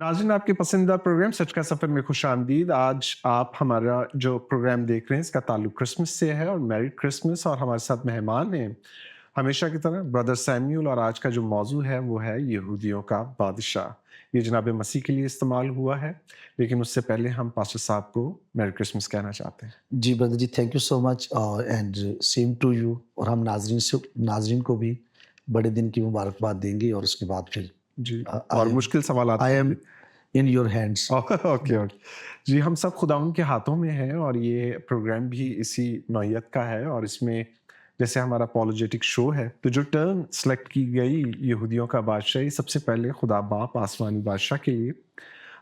नाज़रीन, आपके पसंदीदा प्रोग्राम सच का सफ़र में खुशामदीद। आज आप हमारा जो प्रोग्राम देख रहे हैं इसका ताल्लुक क्रिसमस से है और मैरी क्रिसमस। और हमारे साथ मेहमान हैं हमेशा की तरह ब्रदर सैमुअल। और आज का जो मौजू है वो है यहूदियों का बादशाह। ये जनाब मसीह के लिए इस्तेमाल हुआ है, लेकिन उससे पहले हम पास्टर साहब को मैरी क्रिसमस कहना चाहते हैं। जी ब्रदर जी, thank you so much and same to you. और हम नाजरीन को भी बड़े दिन की मुबारकबाद देंगे और उसके बाद फिर जी। और आई एम मुश्किल सवाल आई आते एम हैं। In your hands. Okay okay. जी, हम सब खुदावंद के हाथों में हैं और ये प्रोग्राम भी इसी नौइयत का है। और इसमें जैसे हमारा अपॉलोजेटिक शो है, तो जो टर्म सेलेक्ट की गई यहूदियों का बादशाह, ये सबसे पहले खुदा बाप आसमानी बादशाह के लिए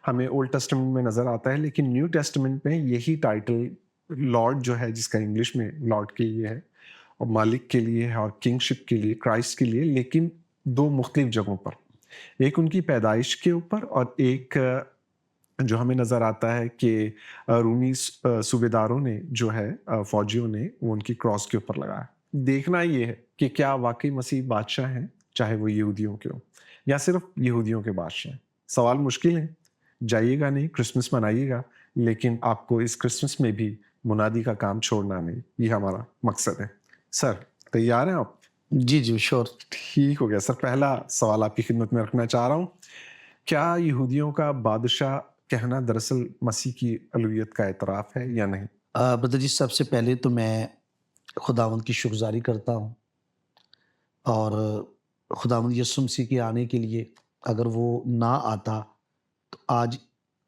हमें ओल्ड टेस्टामेंट में नज़र आता है, लेकिन न्यू टेस्टामेंट में यही टाइटल लॉर्ड जो है, जिसका इंग्लिश में लॉर्ड के लिए है और मालिक के लिए है और किंगशिप के लिए, क्राइस्ट के लिए, लेकिन दो मुख्तलिफ जगहों पर। एक उनकी पैदाइश के ऊपर और एक जो हमें नज़र आता है कि रूमी सूबेदारों ने जो है, फ़ौजियों ने वो उनकी क्रॉस के ऊपर लगाया। देखना ये है कि क्या वाक़ई मसीह बादशाह हैं, चाहे वो यहूदियों के हों या सिर्फ़ यहूदियों के बादशाह हैं। सवाल मुश्किल है, जाइएगा नहीं, क्रिसमस मनाइएगा, लेकिन आपको इस क्रिसमस में भी मुनादी का काम छोड़ना नहीं, ये हमारा मकसद है। सर, तैयार हैं आप? जी जी श्योर। ठीक हो गया सर। पहला सवाल आपकी खिदमत में रखना चाह रहा हूँ। क्या यहूदियों का बादशाह कहना दरअसल मसीह की अलूहियत का एतराफ़ है या नहीं? ब्रदर जी, सबसे पहले तो मैं खुदावंद की शुक्रगुजारी करता हूँ और खुदावंद यीशु मसीह के आने के लिए अगर वो ना आता तो आज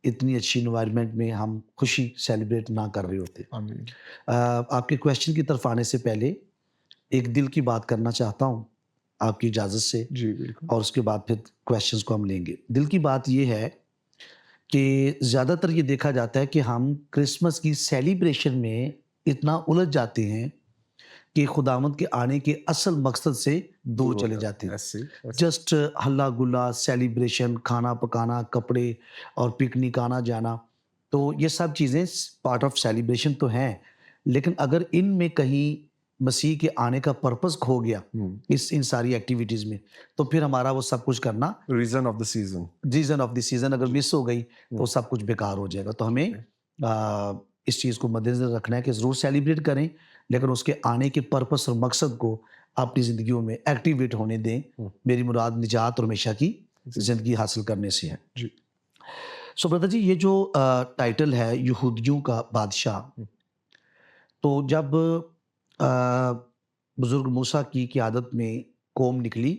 इतनी अच्छी इन्वायरमेंट में हम खुशी सेलिब्रेट ना कर रहे होते। आमीन। आपके क्वेश्चन की तरफ आने से पहले एक दिल की बात करना चाहता हूँ आपकी इजाज़त से, जी, बिल्कुल। और उसके बाद फिर क्वेश्चंस को हम लेंगे। दिल की बात ये है कि ज़्यादातर ये देखा जाता है कि हम क्रिसमस की सेलिब्रेशन में इतना उलझ जाते हैं कि खुदावंद के आने के असल मकसद से दूर दूर हो चले जाते जाते हैं। हैं। ऐसे ही, ऐसे। जस्ट हल्ला-गुल्ला, सेलिब्रेशन, खाना पकाना, कपड़े और पिकनिक आना-जाना, तो ये सब चीज़ें पार्ट ऑफ सेलिब्रेशन तो हैं, लेकिन अगर इनमें कहीं मसीह के आने का पर्पस खो गया हुँ। इस इन सारी एक्टिविटीज़ में, तो फिर हमारा वो सब कुछ करना, reason of the season. Reason of the season अगर जी। मिस हो गई तो हुँ। सब कुछ बेकार हो जाएगा। तो हमें जी। इस चीज़ को मद्देनज़र रखना है कि ज़रूर सेलिब्रेट करें, लेकिन उसके आने के पर्पस और मकसद को अपनी ज़िंदगियों में एक्टिवेट होने दें। हुँ। मेरी मुराद निजात और हमेशा की जी, ज़िंदगी हासिल करने से है। जी। सो ब्रदर जी, ये जो टाइटल है यहूदियों का बादशाह, हुँ। तो जब बुज़ुर्ग मूसा की क़ियादत में कौम निकली,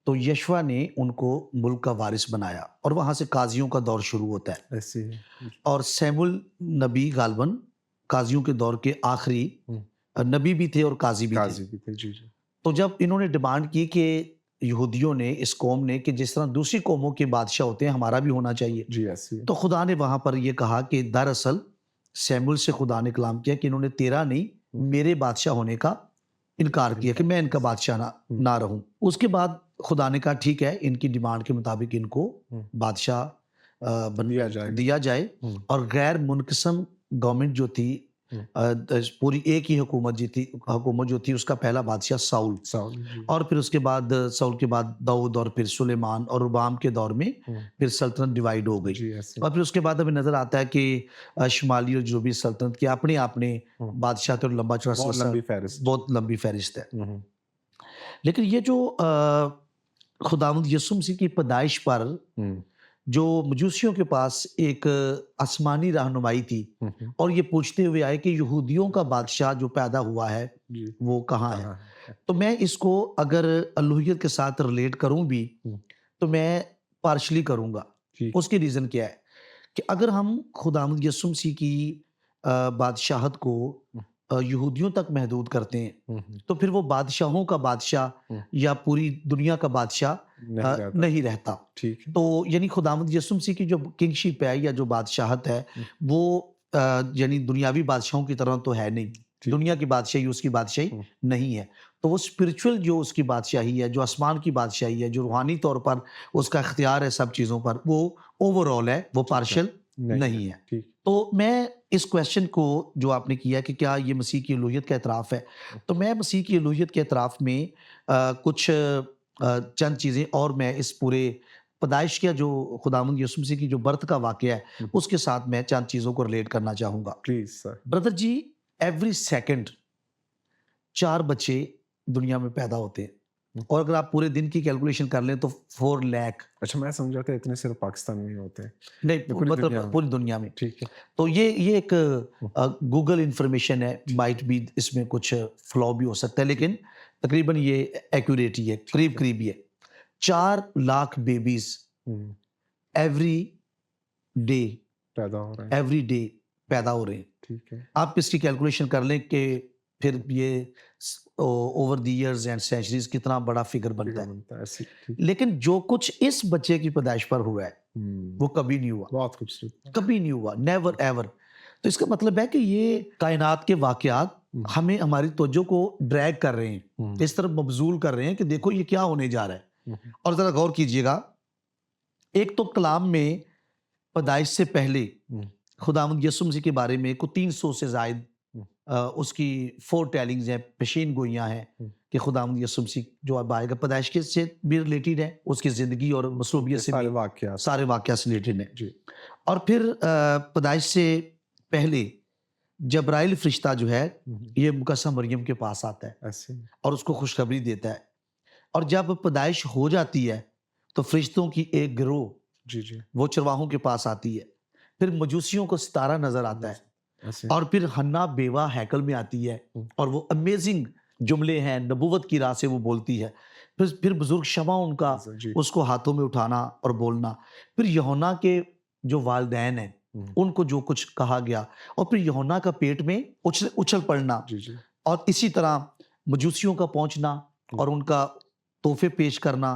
तो यशवा ने उनको मुल्क का वारिस बनाया और वहाँ से काज़ियों का दौर शुरू होता है। ऐसे ही। जी। और सैमुअल नबी गालबन काज़ियों के दौर के आखिरी हुँ। नबी भी थे और काज़ी भी थे। काज़ी भी थे। जी, जी। तो जब इन्होंने डिमांड की कि यहूदियों ने, इस कौम ने, कि जिस तरह दूसरी कौमों के बादशाह होते हैं हमारा भी होना चाहिए, जी, ऐसे ही। तो खुदा ने वहाँ पर ये कहा कि दरअसल सैमुअल से खुदा ने कलाम किया कि इन्होंने तेरा नहीं, हुँ। मेरे बादशाह होने का इनकार किया कि मैं इनका बादशाह हुँ। ना रहूं। उसके बाद खुदा ने कहा ठीक है, इनकी डिमांड के मुताबिक इनको हुँ। बादशाह दिया जाएगा। दिया जाए। हुँ। और गैर मुनक़िसम गवर्नमेंट जो थी, हुँ। पूरी एक ही हुकूमत जो थी, उसका पहला बादशाह साउल, साउल। जी। और फिर उसके बाद साउल के बाद दाऊद और फिर सुलेमान और रुबाम के दौर में हुँ। फिर सल्तनत डिवाइड हो गई। जी, ऐसे। और फिर उसके बाद हमें नज़र आता है कि शुमाली और जनूबी सल्तनत के अपने हुँ। बादशाह थे और लंबा चौड़ा बहुत सिलसिला, लंबी फ़हरिस्त। बहुत लंबी फहरिस्त है। हुँ, हुँ। लेकिन ये जो खुदावंद यीशु मसीह की पैदाइश पर हुँ। जो मजूसियों के पास एक आसमानी रहनुमाई थी, हुँ, हुँ। और ये पूछते हुए आए कि यहूदियों का बादशाह जो पैदा हुआ है जी। वो कहाँ है। कहाँ है? तो मैं इसको अगर अलूहियत के साथ रिलेट करूं भी, हुँ। तो मैं पार्शली करूंगा। ठीक। उसकी रीज़न क्या है कि अगर हम खुदावंद यीशु मसीह की बादशाहत को हुँ। यहूदियों तक महदूद करते हैं, हुँ, हुँ। तो फिर वो बादशाहों का बादशाह हुँ। या पूरी दुनिया का बादशाह नहीं रहता। नहीं रहता। ठीक है। तो यानी खुदावंद यीशु मसीह की जो किंगशिप है या जो बादशाहत है, हुँ। वो यानी दुनियावी बादशाहों की तरह तो है नहीं। ठीक। दुनिया की बादशाही उसकी बादशाही हुँ। नहीं है। तो वो स्पिरिचुअल जो उसकी बादशाही है, जो आसमान की बादशाही है, जो रूहानी तौर पर उसका इख्तियार है सब चीज़ों पर, वो ओवरऑल है, वो ठीक है। पार्शियल नहीं है। नहीं है। ठीक। तो मैं इस क्वेश्चन को जो आपने किया कि क्या ये मसीह की उलूहियत का एतराफ़ है, हुँ। तो मैं मसीह की उलूहियत के एतराफ़ में कुछ चंद चीज़ें और मैं इस पूरे पैदाइश का जो खुदावंद यीशु मसीह की जो बर्थ का वाकया है उसके साथ मैं चंद चीज़ों को रिलेट करना चाहूँगा। Please sir. Brother ji, every second 4 बच्चे दुनिया में पैदा होते हैं और अगर आप पूरे दिन की कैलकुलेशन कर लें तो 4 लाख। अच्छा, मैं समझा था इतने सिर्फ पाकिस्तान में ही होते हैं। नहीं, पूरी दुनिया मतलब में। पूरी दुनिया में। ठीक है। तो ये एक गूगल इंफॉर्मेशन है, माइट बी इसमें कुछ फ्लॉ भी हो सकता है, लेकिन तकरीबन ये एक्यूरेट ही है, करीब करीब ही है। 4 लाख बेबीज हम्म, एवरी डे पैदा हो रहे हैं। एवरी डे पैदा हो रहे हैं। ठीक है। आप इसकी कैलकुलेशन कर लें कि फिर ये over the years and centuries कितना बड़ा फिगर बनता फिगर है। बनता है ऐसी। ठीक। लेकिन जो कुछ इस बच्चे की पैदाइश पर हुआ है वो कभी नहीं हुआ, बहुत खूबसूरत। कभी नहीं हुआ, नेवर एवर। तो इसका मतलब है कि ये कायनात के वाकयात हमें हमारी तवज्जो को ड्रैग कर रहे हैं, इस तरफ मबजूल कर रहे हैं कि देखो ये क्या होने जा रहा है। और जरा गौर कीजिएगा, एक तो कलाम में पैदाइश से पहले खुदावंद यीशु मसीह के बारे में कुछ 300 से जायद उसकी फोर टेलिंग्स हैं, पेशीन गोइयाँ हैं कि खुदावंद यीशु मसीह जो अब आएगा पैदाइश के से भी रिलेटेड है, उसकी ज़िंदगी और मसरूबियत से सारे भी, वाकया। सारे वाकया से रिलेटेड है। जी। और फिर पैदाइश से पहले जब्राइल फरिश्ता जो है ये मुकद्दसा मरियम के पास आता है ऐसे। और उसको खुशखबरी देता है। और जब पैदाइश हो जाती है तो फरिश्तों की एक गिरोह जी जी। वो चरवाहों के पास आती है। फिर मजूसियों को सितारा नजर आता है ऐसे। और फिर हन्ना बेवा हैकल में आती है और वो अमेजिंग जुमले हैं, नबूवत की राह से वो बोलती है। फिर बुजुर्ग शमा उनका जी। उसको हाथों में उठाना और बोलना। फिर यूहन्ना के जो वालिदैन हैं उनको जो कुछ कहा गया और फिर यूहन्ना का पेट में उछल पड़ना। जी जी। और इसी तरह मजूसियों का पहुंचना और उनका तोहफे पेश करना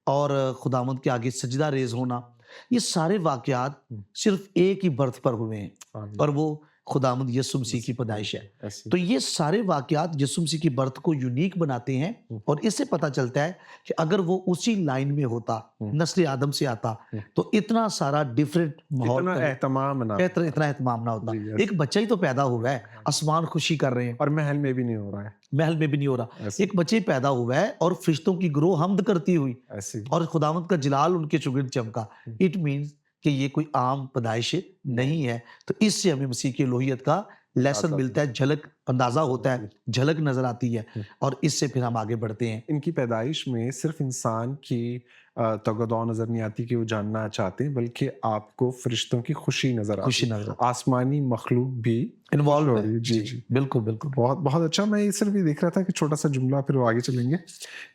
और खुदावंद के आगे सजदा रेज होना। ये सारे वाकयात सिर्फ एक ही बर्थ पर हुए हैं और वो खुदावंद यीशु मसीह की पैदाइश है। ऐसे। तो ये सारे वाकयात यीशु मसीह की बर्थ को यूनिक बनाते हैं और इससे पता चलता है कि अगर वो उसी लाइन में होता, नस्ल आदम से आता, तो इतना सारा डिफरेंट माहौल, इतना एहतमाम ना, इतना एहतमाम ना होता। जी, ऐसे। एक बच्चा ही तो पैदा हुआ है, आसमान खुशी कर रहे हैं और महल में भी नहीं हो रहा है। महल में भी नहीं हो रहा। ऐसे। एक बच्चे पैदा हुआ है और फरिश्तों की गिरोह हमद करती हुई ऐसे। और खुदावंद का जलाल उनके चुगिर्द चमका। इट मीन्स कि ये कोई आम पैदाइश नहीं है। तो इससे हमें मसीह की लोहियत का लेसन मिलता है, झलक अंदाजा होता है, झलक नजर आती है और इससे फिर हम आगे बढ़ते हैं। इनकी पैदाइश में सिर्फ इंसान की तगदौ नजर नहीं आती कि वो जानना चाहते हैं, बल्कि आपको फरिश्तों की खुशी नजर आती खुशी है। नजर आसमानी मखलूक भी इन्वॉल्व हो हो रही है। जी जी। बिल्कुल बिल्कुल। बहुत बहुत अच्छा। मैं ये सिर्फ ये देख रहा था कि छोटा सा जुमला, फिर वो आगे चलेंगे,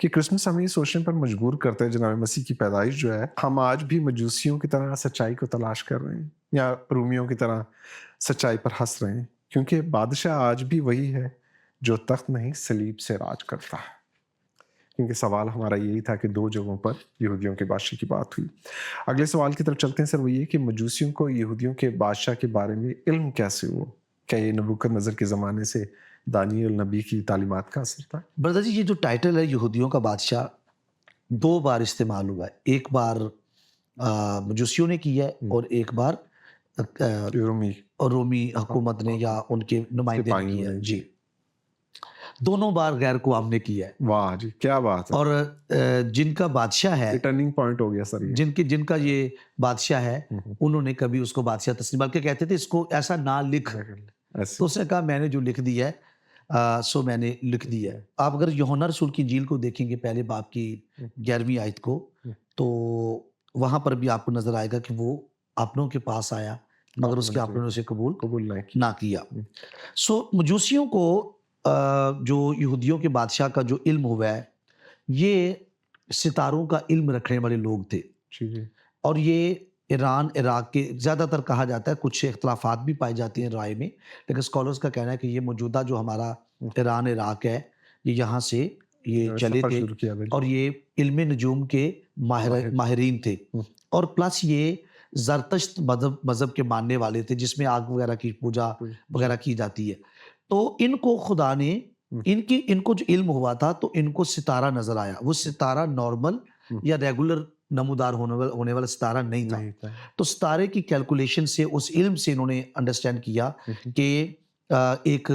कि क्रिसमस हमें ये सोचने पर मजबूर करता है जनाब मसीह की पैदाइश जो है, हम आज भी मजूसियों की तरह सच्चाई को तलाश कर रहे हैं या रूमियों की तरह सच्चाई पर हंस रहे हैं, क्योंकि बादशाह आज भी वही है जो तख्त नहीं सलीब से राज करता है। क्योंकि सवाल हमारा यही था कि 2 जगहों पर यहूदियों के बादशाह की बात हुई। अगले सवाल की तरफ चलते हैं सर। वो ये कि मजूसियों को यहूदियों के बादशाह के बारे में इल्म कैसे हुआ? क्या ये नबूकदनेस्सर के ज़माने से दानियल नबी की तालीमात का असर था? ब्रदर जी, ये जो टाइटल है यहूदियों का बादशाह 2 बार इस्तेमाल हुआ है। एक बार मजूसियों ने किया है और एक बार रोमी रोमी हुकूमत ने या उनके नुमाइंदे ने किया है। जी, दोनों बार गैर कौम ने किया है। वाह जी, क्या बात है। और जिनका बादशाह है, टर्निंग पॉइंट हो गया सर ये। जिनका ये बादशाह है, उन्होंने कभी उसको बादशाह तस्लीम, बल्कि कहते थे इसको ऐसा ना लिख। तो उसने कहा मैंने जो लिख दिया है सो मैंने लिख दिया है। आप अगर यूहन्ना रसूल की इंजील को देखेंगे पहले बाब की 11वीं आयत को, तो वहां पर भी आपको नजर आएगा कि वो अपनों के पास आया मगर उसके अपनों ने उसे कबूल ना किया। सो मजूसियों को जो यहूदियों के बादशाह का जो इल्म हुआ है, ये सितारों का इल्म रखने वाले लोग थे। और ये ईरान इराक के ज़्यादातर कहा जाता है, कुछ इख्तलाफात भी पाई जाती हैं राय में, लेकिन स्कॉलर्स का कहना है कि ये मौजूदा जो हमारा ईरान इराक है, ये यहाँ से ये चले थे और ये इल्म नजूम के माहिरीन थे। और प्लस ये ज़रतश्त मज़हब के मानने वाले थे, जिसमें आग वगैरह की पूजा वगैरह की जाती है। तो इनको खुदा ने इनको जो इल्म हुआ था, तो इनको सितारा नजर आया। वो सितारा नॉर्मल या रेगुलर नमूदार होने वाला सितारा नहीं था। तो सितारे की कैलकुलेशन से, उस इल्म से इन्होंने अंडरस्टैंड किया कि एक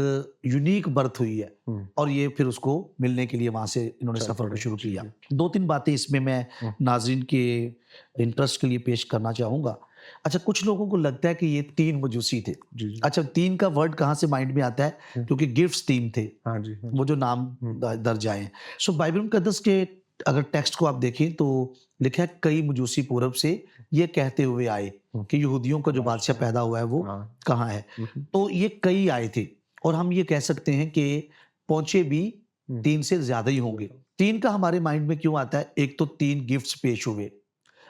यूनिक बर्थ हुई है हम्म, और ये फिर उसको मिलने के लिए वहाँ से इन्होंने चल सफ़र को पड़े, शुरू जी, किया। जी। 2-3 बातें इसमें मैं हम्म, नाज़रीन के इंटरेस्ट के लिए पेश करना चाहूँगा। अच्छा, कुछ लोगों को लगता है कि ये 3 मजूसी थे। जी, जी। अच्छा, 3 का वर्ड कहाँ से माइंड में आता है? हम्म, क्योंकि गिफ्ट्स 3 थे, हाँ जी, हाँ वो जी। जो नाम हम्म, दर्ज आए हैं। सो बाइबल मुकद्दस के अगर टेक्स्ट को आप देखें तो लिखा है कई मजूसी पूरब से ये कहते हुए आए हम्म, कि यहूदियों का जो बादशाह बादशाह, पैदा हुआ है वो हाँ। कहाँ है? हम्म, तो ये कई आए थे और हम ये कह सकते हैं कि पहुँचे भी हम्म, 3 से ज़्यादा ही होंगे। 3 का हमारे माइंड में क्यों आता है? एक तो 3 गिफ्ट्स पेश हुए।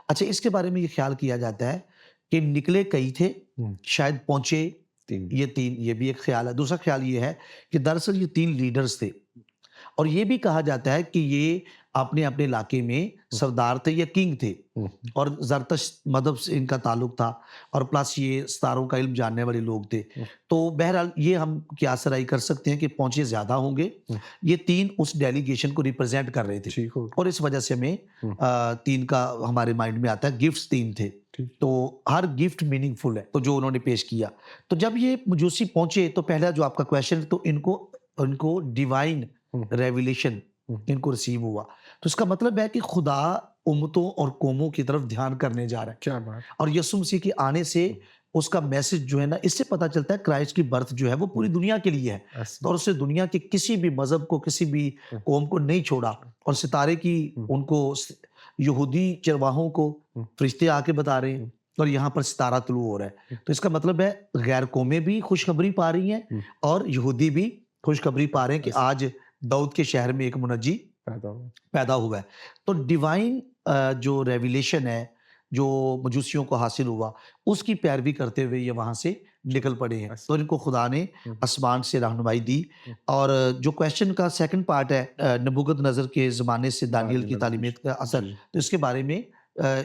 अच्छा, इसके बारे में ये ख्याल किया जाता है कि निकले कई थे, हम्म, शायद पहुँचे 3। ये 3, ये भी एक ख्याल है। दूसरा ख्याल ये है कि दरअसल ये 3 लीडर्स थे और ये भी कहा जाता है कि ये अपने-अपने इलाके में सरदार थे या किंग थे हम्म, और ज़रतश्त मज़हब से इनका ताल्लुक था और प्लस ये सितारों का इल्म जानने वाले लोग थे। हम्म, तो बहरहाल ये हम कियास-राई कर सकते हैं कि पहुँचे ज़्यादा होंगे। हम्म, ये 3 उस डेलीगेशन को रिप्रेज़ेंट कर रहे थे ठीक हो गया। और इस वजह से हमें हम्म, 3 का हमारे माइंड में आता है, गिफ्ट्स 3 थे। ठीक। तो हर गिफ्ट मीनिंगफुल है, तो जो उन्होंने पेश किया। तो जब ये मजूसी पहुँचे तो पहला जो आपका क्वेश्चन है तो इनको इनको डिवाइन हम्म, रेवलेशन हम्म, इनको रिसीव हुआ। तो इसका मतलब है कि खुदा उम्मतों और कौमों की तरफ ध्यान करने जा रहा है क्या बात। और यीशु मसीह के आने से उसका मैसेज जो है ना, इससे पता चलता है क्राइस्ट की बर्थ जो है वो पूरी दुनिया के लिए है ऐसे। और उसने दुनिया के किसी भी मज़हब को, किसी भी कौम को नहीं छोड़ा और सितारे की उनको यहूदी चरवाहों को फरिश्ते आके बता रहे हैं और यहाँ पर सितारा तुलू हो रहा है। तो इसका मतलब है गैर कौमें भी खुशखबरी पा रही हैं और यहूदी भी खुशखबरी पा रहे हैं कि ऐसे। आज दाऊद के शहर में एक मुनज्जी पैदा हुआ। पैदा हुआ है। तो डिवाइन जो रेवलेशन है, जो मजूसियों को हासिल हुआ, उसकी पैरवी करते हुए ये वहाँ से निकल पड़े हैं। ऐसे। तो इनको खुदा ने आसमान से रहनुमाई दी और जो क्वेश्चन का सेकंड पार्ट है नबूकदनेस्सर के ज़माने से दानियल की तालीमात का असर, जी, तो इसके बारे में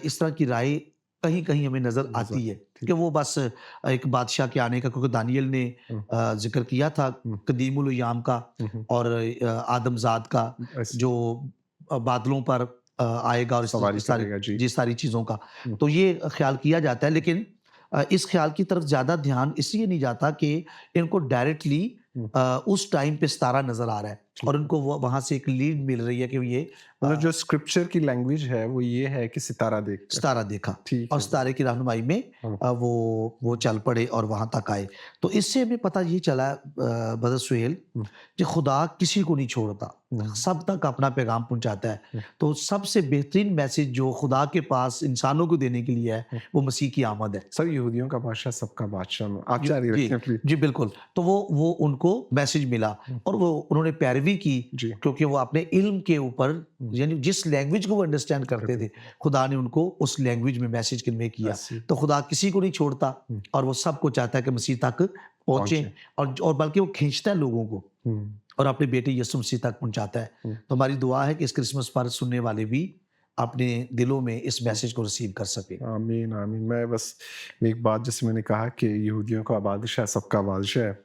इस तरह की राय कहीं-कहीं हमें नज़र आती है कि वो बस एक बादशाह के आने का, क्योंकि दानियल ने ज़िक्र किया था कदीमुल अय्याम का और आदमज़ाद का ऐसे। जो बादलों पर आएगा और सवारी इस सारी करेगा, जी। जी सारी चीज़ों का। तो ये ख़्याल किया जाता है, लेकिन इस ख़्याल की तरफ ज़्यादा ध्यान इसलिए नहीं जाता कि इनको डायरेक्टली उस टाइम पे सितारा नज़र आ रहा है और इनको वो वहाँ से एक लीड मिल रही है कि ये मतलब जो स्क्रिप्चर की लैंग्वेज है वो ये है कि सितारा देखकर। सितारा देखा ठीक और है। सितारे की रहनुमाई में वो चल पड़े और वहाँ तक आए। तो इससे हमें पता ये चला ब्रदर सुहेल कि खुदा किसी को नहीं छोड़ता, सब तक अपना पैगाम पहुँचाता है। तो सबसे बेहतरीन मैसेज जो खुदा के पास इंसानों को देने के लिए है, वो मसीह की आमद है। सब यहूदियों का बादशाह सबका बादशाह में आप जी, जारी जी, रखें प्लीज। जी, बिल्कुल। तो वो उनको मैसेज मिला और वो उन्होंने पैरवी की जी। क्योंकि वो अपने इल्म के ऊपर यानी जिस लैंग्वेज को वो अंडरस्टैंड करते थे, खुदा ने उनको उस लैंग्वेज में मैसेज कन्वे किया। ऐसे। तो खुदा किसी को नहीं छोड़ता और वो सबको चाहता है कि मसीह तक पहुँचे और बल्कि वो खींचता है लोगों को और अपने बेटे यीशु मसीह तक पहुँचाता है। तो हमारी दुआ है कि इस क्रिसमस पर सुनने वाले भी अपने दिलों में इस मैसेज को रिसीव कर सके। आमीन आमीन। मैं बस एक बात, जैसे मैंने कहा कि यहूदियों का बादशाह सबका बादशाह है,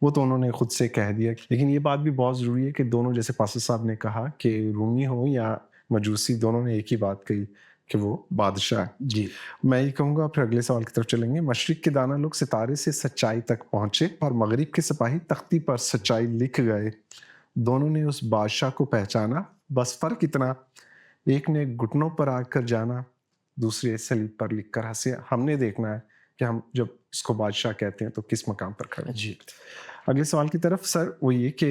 वो तो उन्होंने खुद से कह दिया। लेकिन ये बात भी बहुत ज़रूरी है कि दोनों, जैसे पास्टर साहब ने कहा कि रूमी हो या मजूसी, दोनों ने एक ही बात कही कि वो बादशाह है। जी। मैं ये कहूँगा, फिर अगले सवाल की तरफ चलेंगे। मशरिक के दाना लोग सितारे से सच्चाई तक पहुँचे और मगरिब के सिपाही तख्ती पर सच्चाई लिख गए। दोनों ने उस बादशाह को पहचाना, बस फ़र्क इतना, एक ने घुटनों पर आकर जाना, दूसरे सलीब पर लिखकर हंसे। हमने देखना है कि हम जब इसको बादशाह कहते हैं तो किस मकाम पर खड़े हैं। जी। अगले सवाल की तरफ सर, वो ये कि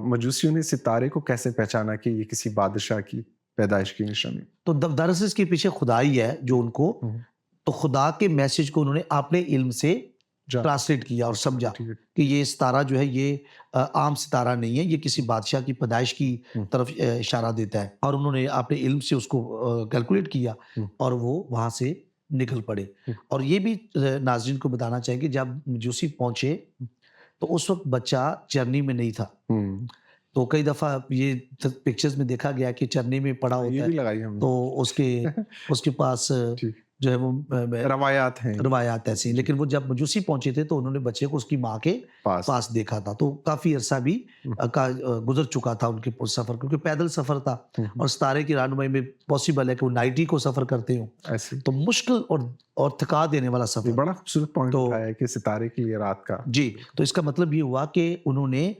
मजूसियों ने सितारे को कैसे पहचाना कि ये किसी बादशाह की पैदाइश की निशानी। तो दरअसल इसके पीछे खुदा ही है जो उनको, तो खुदा के मैसेज को उन्होंने अपने इल्म से ट्रांसलेट किया और समझा ठीक है। कि ये सितारा जो है ये आम सितारा नहीं है, ये किसी बादशाह की पैदाइश की तरफ इशारा देता है और उन्होंने अपने इल्म से उसको कैलकुलेट किया और वो वहाँ से निकल पड़े। और ये भी नाज़रीन को बताना चाहेंगे, जब मजूसी पहुँचे तो उस वक्त बच्चा चरनी में नहीं था। तो कई दफ़ा ये पिक्चर्स में देखा गया कि चरनी में पड़ा ये होता भी है, लगाई हमने। तो उसके पास जो है वो रवायात हैं रवायात ऐसी, लेकिन वो जब मजूसी पहुंचे थे तो उन्होंने बच्चे को उसकी माँ के पास। पास देखा था। तो काफी अरसा भी गुजर चुका था उनके सफर, क्योंकि पैदल सफर था और सितारे की रहनुमाई में पॉसिबल है कि वो नाइटी को सफर करते हो, ऐसे तो मुश्किल और थका देने वाला ये सफर। बड़ा खूबसूरत पॉइंट तो उठाया है कि सितारे के लिए रात का। जी, तो इसका मतलब ये हुआ कि उन्होंने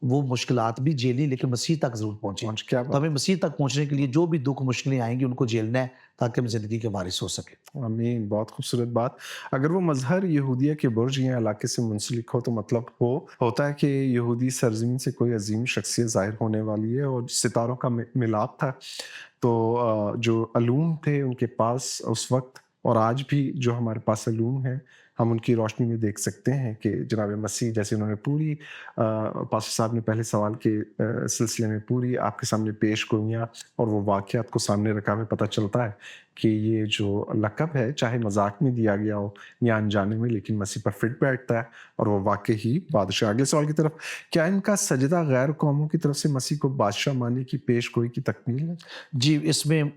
वो मुश्किलात भी झेली, लेकिन मसीह तक ज़रूर पहुँचे। पहुंच क्या तो बात। हमें मसीह तक पहुँचने के लिए जो भी दुःख मुश्किलें आएँगी उनको झेलना है, ताकि हम ज़िंदगी के वारिस हो सकें। आमीन, बहुत खूबसूरत बात। अगर वो मज़हर यहूदिया के बुर्ज या इलाके से मुंसलिक हो तो मतलब होता है कि यहूदी सरज़मीन से कोई अजीम शख्सियत ज़ाहिर होने वाली है और सितारों का मिलाप था। तो जो अलूम थे उनके पास उस वक़्त और आज भी जो हमारे पास अलूम हैं, हम उनकी रोशनी में देख सकते हैं कि जनाब मसीह जैसे उन्होंने पूरी पास्टर साहब ने पहले सवाल के सिलसिले में पूरी आपके सामने पेश गोइयाँ और वो वाक़यात को सामने रखा, हमें पता चलता है कि ये जो लक़ब है चाहे मज़ाक में दिया गया हो या अनजाने में, लेकिन मसीह पर फिट बैठता है और वो वाक़ई ही बादशाह। अगले सवाल की तरफ, क्या इनका सजदा गैर कौमों की तरफ से मसीह को बादशाह मानने की पेश गोई की तकमील है? जी, इसमें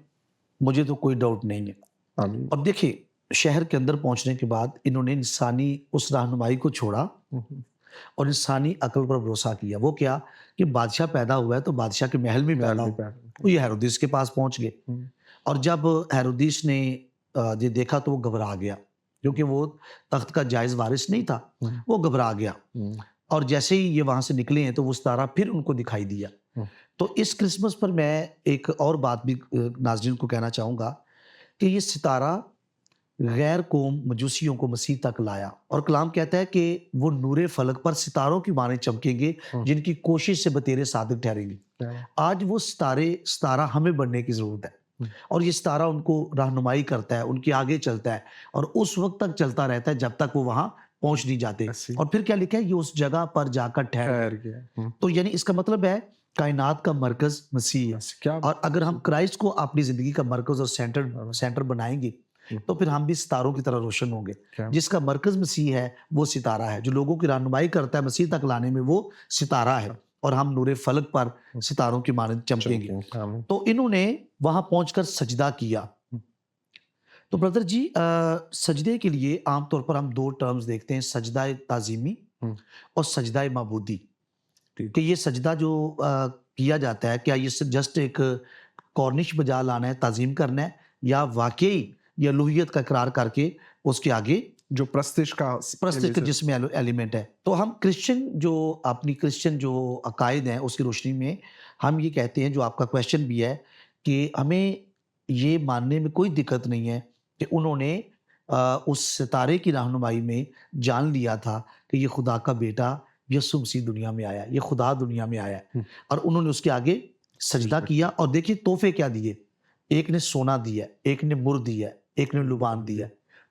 मुझे तो कोई डाउट नहीं है। आमीन। अब देखिए, शहर के अंदर पहुँचने के बाद इन्होंने इंसानी उस रहनुमाई को छोड़ा हुँ, और इंसानी अक्ल पर भरोसा किया। वो क्या, कि बादशाह पैदा हुआ है तो बादशाह के महल में महल पैदा में हो। पैदा वो ये हेरोदेस के पास पहुँच गए हुँ, और जब हेरोदेस ने ये देखा तो वो घबरा गया, क्योंकि वो तख्त का जायज़ वारिस नहीं था। हुँ, वो घबरा गया हुँ, और जैसे ही ये वहाँ से निकले हैं तो वो सितारा फिर उनको दिखाई दिया। हुँ, तो इस क्रिसमस पर मैं एक और बात भी नाज़रीन को कहना चाहूँगा कि ये सितारा गैर कौम मजूसियों को मसीह तक लाया, और कलाम कहता है कि वो नूरे फलक पर सितारों की माने चमकेंगे, हुँ, जिनकी कोशिश से बतेरे सादिक ठहरेंगे। क्या बात। आज वो सितारा हमें बनने की ज़रूरत है, हुँ, और ये सितारा उनको रहनुमाई करता है, उनके आगे चलता है और उस वक़्त तक चलता रहता है जब तक वो वहाँ पहुँच नहीं जाते। ऐसे और फिर क्या लिखा है, ये उस जगह पर जाकर ठहर ठहर गए। गया। हुँ, तो यानी इसका मतलब है कायनात का मरकज़ मसीह है, बस क्या और अगर हम क्राइस्ट को अपनी ज़िंदगी का मरकज़ और बात सेंटर बनाएँगे, हुँ, तो फिर हम भी सितारों की तरह रोशन होंगे। क्या जिसका मरकज़ मसीह है, वो सितारा है। जो लोगों की रहनुमाई करता है मसीह तक लाने में, वो सितारा है, और हम नूरे फलक पर सितारों की मानंद चमकेंगे। चमकेंगे। आमीन। तो इन्होंने वहाँ पहुँचकर सजदा किया। हुँ, तो ब्रदर जी, सजदे के लिए आम तौर पर हम 2 टर्म्स देखते हैं, सजदा ताज़ीमी हुँ, और सजदा माबूदी। ठीक। कि ये सजदा जो किया जाता है, क्या ये जस्ट एक कॉर्निश बजा लाना है, ताज़ीम करना है, या वाक़ई ये उलूहियत का इकरार करके उसके आगे जो प्रस्तिश का प्रस्तिक एलिमेंट जिसमें एलिमेंट है। तो हम क्रिश्चियन जो अकायद हैं उसकी रोशनी में हम ये कहते हैं, जो आपका क्वेश्चन भी है, कि हमें ये मानने में कोई दिक्कत नहीं है कि उन्होंने उस सितारे की रहनुमाई में जान लिया था कि ये खुदा का बेटा यीशु मसीह दुनिया में आया है, ये खुदा दुनिया में आया है, हुँ, और उन्होंने उसके आगे सजदा सजदा किया। और देखिए तोहफ़े क्या दिए, एक ने सोना दिया, एक ने मुर दिया, एक ने लुबान दिया।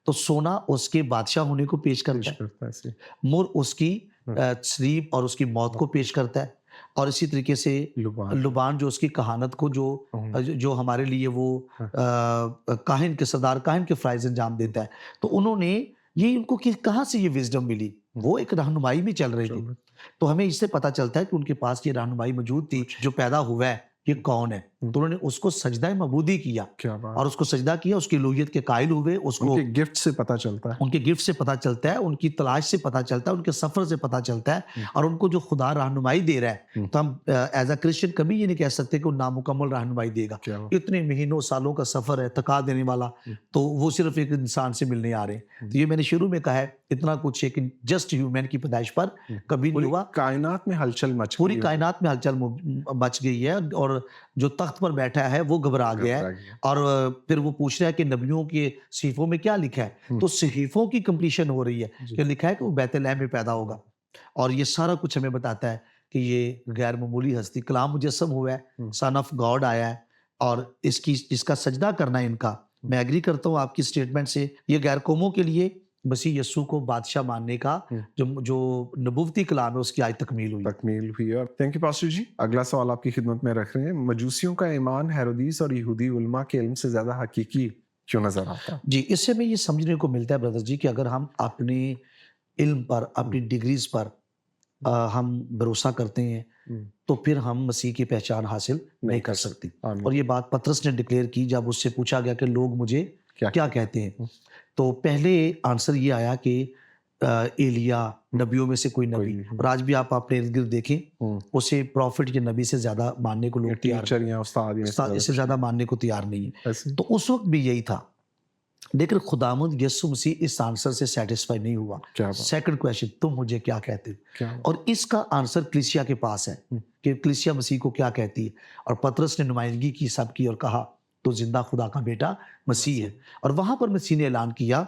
तो सोना उसके बादशाह होने को पेश करता पेश है, करता है ऐसे। मुर उसकी हुँ, तसलीब और उसकी मौत को पेश करता है, और इसी तरीके से लुबान। लुबान जो उसकी कहानत को, हुँ, जो हमारे लिए वो हाँ, काहिन के सरदार काहिन के फ़राइज़ अंजाम देता है। तो उन्होंने ये इनको कहाँ से ये विज़डम मिली? वो एक रहनुमाई में चल रहे थे। चलो। तो हमें इससे पता चलता है कि उनके पास ये रहनुमाई मौजूद थी, जो पैदा हुआ है ये कौन है। हुँ, तो उन्होंने उसको सजदा मबूदी किया, क्या बात। और उसको सजदा किया, उसकी उलूहियत के कायल हुए, उसको उनके गिफ्ट से पता चलता है। उनके गिफ्ट से पता चलता है, उनकी तलाश से पता चलता है, उनके सफ़र से पता चलता है, हुँ, और उनको जो खुदा रहनुमाई दे रहा है, हुँ, तो हम एज़ अ क्रिश्चियन कभी ये नहीं कह सकते कि वो नामुकम्मल रहनुमाई देगा। क्या बात। इतने महीनों सालों का सफ़र है, थका देने वाला, हुँ, तो वो सिर्फ़ एक इंसान से मिलने आ रहे हैं। हुँ, तो ये मैंने शुरू में कहा है, इतना कुछ एक जस्ट ह्यूमन की पैदाइश पर हुँ। कभी नहीं पूरी हुआ। कायनात में हलचल मच पूरी गई है। कायनात में हलचल मच गई है, और जो तख्त पर बैठा है वो घबरा गया घबरा है, गया। और फिर वो पूछ रहा है कि नबियों के सहीफों में क्या लिखा है। हुँ, तो सहीफों की कंप्लीशन हो रही है जी। कि लिखा है कि वो बैतलहम में पैदा होगा, और ये सारा कुछ हमें बताता है कि ये गैर मामूली हस्ती कलाम मुजस्सम हुआ है, हुँ, सन ऑफ गॉड आया है, और इसका सजदा करना है इनका। मैं एग्री करता हूँ आपकी स्टेटमेंट से, ये गैर कौमों के लिए मसीह यस्सु को बादशाह मानने का हुँ। जो नबुवती कलाम है उसकी आज तकमील हुई। तकमील हुई है। और थैंक यू पास्टर जी। अगला सवाल आपकी खिदमत में रख रहे हैं। मजूसियों का ईमान हेरोदीस और यहूदी उलमा के इल्म से ज़्यादा हकीकी क्यों नज़र आता है? जी, इससे हमें ये समझने को मिलता है ब्रदर जी, कि अगर हम अपने इल्म पर, हुँ, अपनी डिग्रीज़ पर हम भरोसा करते हैं, हुँ, तो फिर हम मसीह की पहचान हासिल नहीं कर सकती। आमीन। और ये बात पतरस ने डिक्लेयर की जब उससे पूछा गया कि लोग मुझे क्या कहते हैं? तो पहले आंसर ये आया कि एलिया नबियों में से कोई नबी। कोई और आज भी आप अपने इर्द गिर्द देखें, हम्म, उसे प्रॉफिट या नबी से ज्यादा मानने को लोग तैयार टीचर या उस्ताद या इससे ज्यादा मानने को तैयार नहीं है। ऐसे तो उस वक्त भी यही था, लेकिन खुदावंद यीशु मसीह इस आंसर से सेटिस्फाई नहीं हुआ। क्या बात, सेकंड क्वेश्चन, तुम मुझे क्या कहते हो? क्या बात, और इसका आंसर कलीसिया के पास है कि कलीसिया मसीह को क्या कहती है। और पतरस ने नुमाइंदगी की सबकी और कहा, तो जिंदा खुदा का बेटा मसीह है। और वहां पर मसीह ने ऐलान किया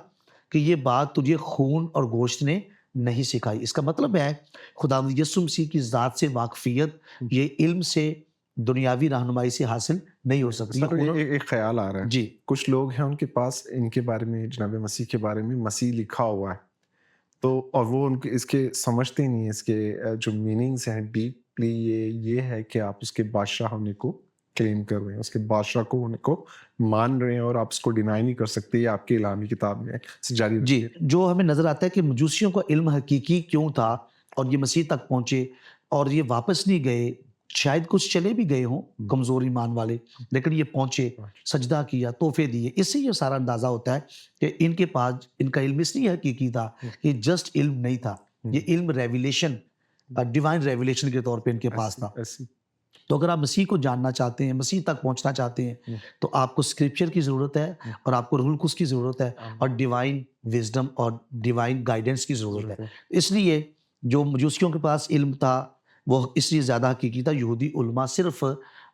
कि ये बात तुझे खून और गोश्त ने नहीं सिखाई। इसका मतलब है खुदावंद यीशु मसीह की ज़ात से वाकफियत ये इल्म से, दुनियावी रहनुमाई से हासिल नहीं हो सकती। सर ये एक ख्याल आ रहा है, जी कुछ लोग हैं उनके पास इनके बारे में, जनाब मसीह के बारे में मसीह लिखा हुआ है, तो और वो उनके इसके समझते नहीं है, इसके जो मीनिंग्स हैं डीपली, ये है कि आप उसके बादशाह होने को क्लेम कर रहे हैं, उसके बादशाह को होने को मान रहे हैं, और आप उसको डिनाई नहीं कर सकते। ये आपके इलामी किताब में है। जारी जी, रखिए। जो हमें नजर आता है कि मजूसियों का इल्म हकीकी क्यों था और ये मसीह तक पहुंचे और ये वापस नहीं गए। शायद कुछ चले भी गए हों कमजोर ईमान वाले, लेकिन ये पहुंचे, सजदा किया, तोहफे दिए। इससे ये सारा अंदाजा होता है कि इनके पास इनका इल्म इसलिए हकीकी था, ये जस्ट इल्म नहीं था, ये इल्म रेवलेशन, डिवाइन रेवलेशन के तौर पे इनके पास था। ऐसी तो अगर आप मसीह को जानना चाहते हैं, मसीह तक पहुंचना चाहते हैं, तो आपको स्क्रिप्चर की ज़रूरत है और आपको रूल कुस की ज़रूरत है और डिवाइन विजडम और डिवाइन गाइडेंस की ज़रूरत है। इसलिए जो मजूसियों के पास इल्म था वो इसलिए ज़्यादा हकीकी था। यहूदी उलमा सिर्फ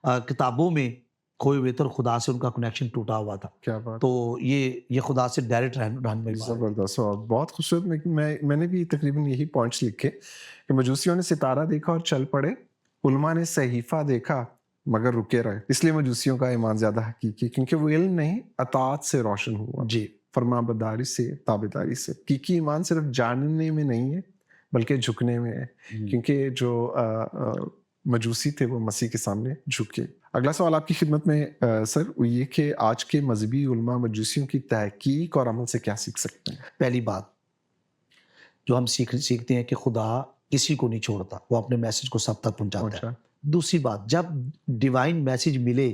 किताबों में खोए हुए थे और खुदा से उनका कनेक्शन टूटा हुआ था। क्या बात, तो ये खुदा से डायरेक्ट रहनुमाई हुआ है। जबरदस्त और बहुत खूबसूरत। मैंने भी तकरीबन यही पॉइंट्स लिखे कि मजूसियों ने सितारा देखा और चल पड़े, उलमा ने सहीफा देखा मगर रुके रहे। इसलिए मजूसियों का ईमान ज्यादा हकीकी, क्योंकि वो इल्म नहीं अतात से रोशन हुआ, जी फरमाबरदारी से, ताबेदारी से। हकीकी ईमान सिर्फ जानने में नहीं है बल्कि झुकने में है, क्योंकि जो मजूसी थे वो मसीह के सामने झुके। अगला सवाल आपकी खिदमत में सर वो ये कि आज के मजहबी उलमा मजूसियों की तहकीक और अमल से क्या सीख सकते हैं? पहली बात जो हम सीखते हैं कि खुदा किसी को नहीं छोड़ता, वो अपने मैसेज को सब तक पहुंचाता है। दूसरी बात, जब डिवाइन मैसेज मिले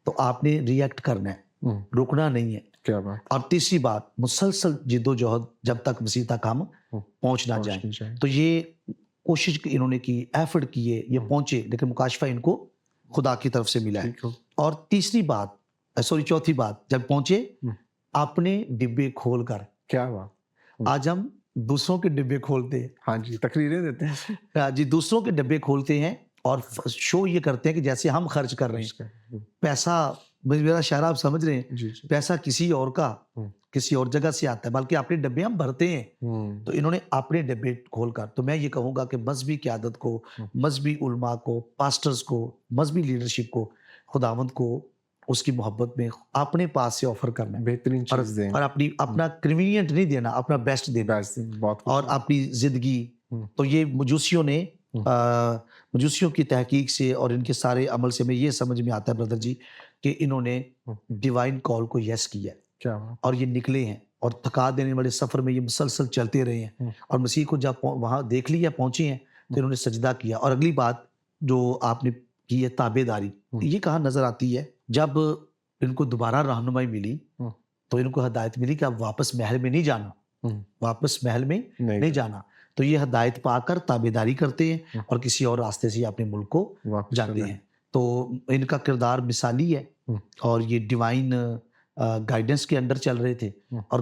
तो आपने रिएक्ट करना है, रुकना नहीं है। क्या बात, और तीसरी बात, मुसलसल जिद्दोजहद जब तक मसीह तक हम पहुंच ना जाए। तो ये कोशिश इन्होंने की, एफर्ट किए, ये पहुंचे, लेकिन मुकाशफा इनको खुदा की तरफ से मिला है। और तीसरी बात, चौथी बात, जब पहुंचे अपने डिब्बे खोल कर। क्या बात, आज हम दूसरों के डिब्बे खोलते हैं। हाँ जी, तकरीरें देते हैं जी, दूसरों के डिब्बे खोलते हैं और शो ये करते हैं कि जैसे हम खर्च कर रहे हैं पैसा। मेरा इशारा आप समझ रहे हैं? जी, जी। पैसा किसी और का किसी और जगह से आता है, बल्कि अपने डब्बे हम भरते हैं। तो इन्होंने अपने डब्बे खोलकर, तो मैं ये कहूंगा कि मजहबी क़यादत को, मजहबी उलमा को, पास्टर्स को, मजहबी लीडरशिप को, खुदावंद को उसकी मोहब्बत में अपने पास से ऑफर करना है, बेहतरीन चीज दें और अपना कन्वीनियंट नहीं देना, अपना बेस्ट देना, बहुत और अपनी जिंदगी। तो ये मजूसियों ने मजूसियों की तहकीक से और इनके सारे अमल से हमें ये समझ में आता है ब्रदर जी कि इन्होंने डिवाइन कॉल को यस किया है। क्या और ये निकले हैं और थका देने वाले सफर में ये मुसलसल चलते रहे हैं, और मसीह को जब वहां देख लिया, पहुंचे हैं, तो इन्होंने सजदा किया। और अगली बात जो आपने की है ताबेदारी, ये कहाँ नजर आती है? जब इनको दोबारा रहनुमाई मिली तो इनको हदायत मिली कि अब वापस महल में नहीं जाना, वापस महल में नहीं जाना। तो ये हदायत पाकर ताबेदारी करते हैं और किसी और रास्ते से अपने मुल्क को जाते हैं। तो इनका किरदार मिसाली है और ये डिवाइन गाइडेंस के अंदर चल रहे थे, और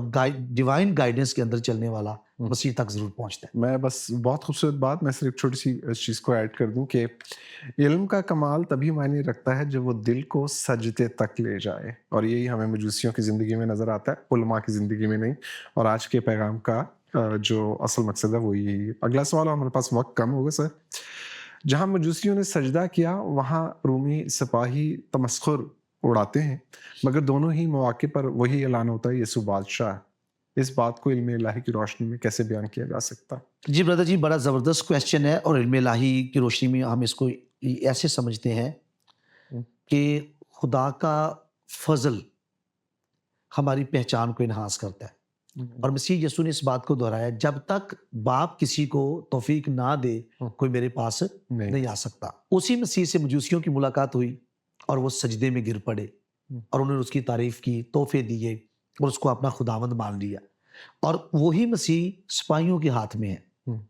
डिवाइन गाइडेंस के अंदर चलने वाला मसीह तक जरूर पहुंचता है। मैं बस बहुत खूबसूरत बात, मैं सिर्फ छोटी सी इस चीज़ को ऐड कर दूं कि इल्म का कमाल तभी मायने रखता है जब वो दिल को सजदे तक ले जाए, और यही हमें मजूसियों की ज़िंदगी में नज़र आता है, उलमा की ज़िंदगी में नहीं। और आज के पैगाम का जो असल मकसद है वो यही है। अगला सवाल, हमारे पास वक्त कम होगा सर। जहाँ मजूसियों ने सजदा किया वहाँ रूमी सिपाही तमस्खुर उड़ाते हैं, मगर दोनों ही मौके पर वही ऐलान होता है यीशु बादशाह है। इस बात को इल्म इलाही की रोशनी में कैसे बयान किया जा सकता? जी ब्रदर जी, बड़ा ज़बरदस्त क्वेश्चन है, और इल्म इलाही की रोशनी में हम इसको ऐसे समझते हैं कि खुदा का फजल हमारी पहचान को इन्हांस करता है। और मसीह यीशु ने इस बात को दोहराया, जब तक बाप किसी को तौफीक ना दे कोई मेरे पास नहीं आ सकता। उसी मसीह से मजूसियों की मुलाकात हुई और वो सजदे में गिर पड़े और उन्होंने उसकी तारीफ की, तोहफे दिए, और उसको अपना खुदावंद मान लिया, और वही मसीह सिपाहियों के हाथ में है। हम्म,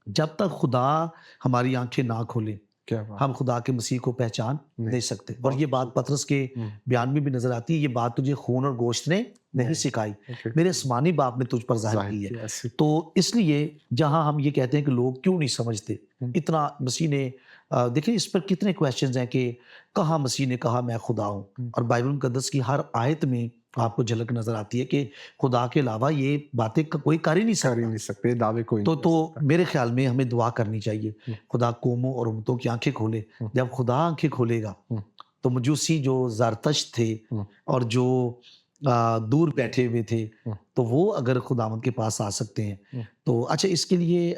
जब तक खुदा हमारी आंखें ना खोले, क्या बात, हम खुदा के मसीह को पहचान नहीं, नहीं सकते। और बहुत ये बात पतरस के हम्म, बयान में भी नजर आती है, ये बात तुझे खून और गोश्त ने नहीं नहीं, सिखाई, ओके, मेरे आसमानी बाप ने तुझ पर जाहिर जाहिर की है। किया ऐसे, तो इसलिए जहां हम ये कहते हैं कि लोग क्यों नहीं समझते, हम्म, इतना मसीह ने देखिए इस पर कितने क्वेश्चंस हैं कि कहाँ मसीह ने कहा मैं खुदा हूँ। हम्म, और बाइबल मुकद्दस की हर आयत में आपको झलक नजर आती है कि खुदा के अलावा ये बातें कोई कर ही नहीं कर ही सकता। नहीं सकते, दावे कोई तो नहीं कर सकता। मेरे ख्याल में हमें दुआ करनी चाहिए, हम्म, खुदा कौमों और उम्मतों की आंखें खोले। हम्म, जब खुदा आंखें खोलेगा हम्म, तो मजूसी जो ज़रतश्त थे हम्म, और जो दूर बैठे हुए थे, हम्म, तो वो अगर खुदावंद के पास आ सकते हैं। हम्म, तो अच्छा, इसके लिए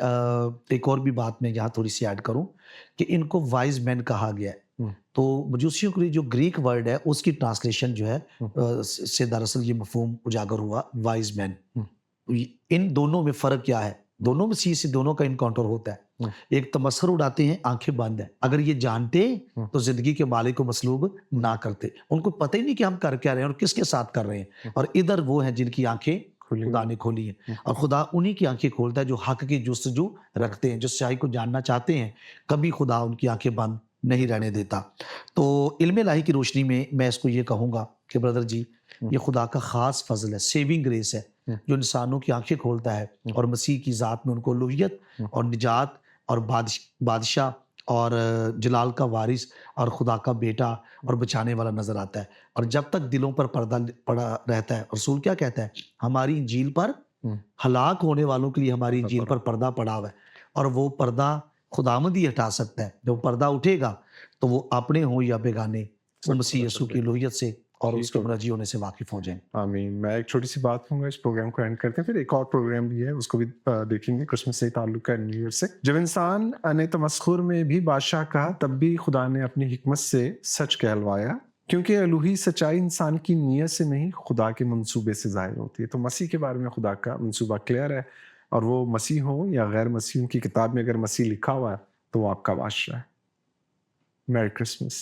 एक और भी बात मैं यहाँ थोड़ी सी ऐड करूँ कि इनको वाइज मैन कहा गया है। हम्म, तो मजूसियों के लिए जो ग्रीक वर्ड है उसकी ट्रांसलेशन जो है हम्म, से दरअसल ये मफहूम उजागर हुआ, वाइज मैन। हम्म, इन दोनों में फ़र्क क्या है? दोनों में से दोनों का इनकाउंटर होता है। हम्म, एक तमस्खुर उड़ाते हैं, आँखें बंद हैं। अगर ये जानते तो ज़िंदगी के मालिक को मसलूब ना करते। उनको पता ही नहीं कि हम कर क्या रहे हैं और किसके साथ कर रहे हैं। और इधर वो हैं जिनकी आँखें खुली खुदा हुई, ने खोली हैं। हम्म, और खुदा उन्हीं की आँखें खोलता है जो हक़ की जुस्तजू रखते हैं, जो सच्चाई को जानना चाहते हैं। कभी खुदा उनकी आँखें बंद नहीं रहने देता। तो इल्म इलाही की रोशनी में मैं इसको ये कहूँगा कि ब्रदर जी, हम्म, ये खुदा का ख़ास फ़ज़ल है, सेविंग ग्रेस है, हम्म, जो इंसानों की आँखें खोलता है और मसीह की ज़ात में उनको उलूहियत हम्म, और निजात और बादशाह और जलाल का वारिस और खुदा का बेटा और बचाने वाला नज़र आता है। और जब तक दिलों पर पर्दा पड़ा रहता है, रसूल क्या कहता है? हमारी इंजील पर, हम्म, हलाक होने वालों के लिए हमारी पता इंजील पड़ा, पर पर्दा पड़ा हुआ है, और वो पर्दा खुदावंद ही हटा सकता है। जब पर्दा उठेगा तो वो अपने हों या बेगाने, वो सब मसीह पता यीशु चल की जाएगा, उलूहियत से और ठीक उसके हो गया। मुनाजी होने से वाकिफ़ हो जाएँ। आमीन। मैं एक छोटी सी बात कहूँगा, इस प्रोग्राम को एंड करते हैं, फिर एक और प्रोग्राम भी है उसको भी देखेंगे, क्रिसमस से ताल्लुक है, न्यू ईयर से। जब इंसान ने तमस्खुर में भी बादशाह कहा, तब भी खुदा ने अपनी हिकमत से सच कहलवाया, क्योंकि अलूही सच्चाई इंसान की नीयत से नहीं खुदा के मंसूबे से ज़ाहिर होती है। तो मसीह के बारे में खुदा का मंसूबा क्लियर है, और वो मसीह हो या गैर मसीह, उनकी किताब में अगर मसीह लिखा हुआ है तो वो आपका बादशाह है। Merry Christmas.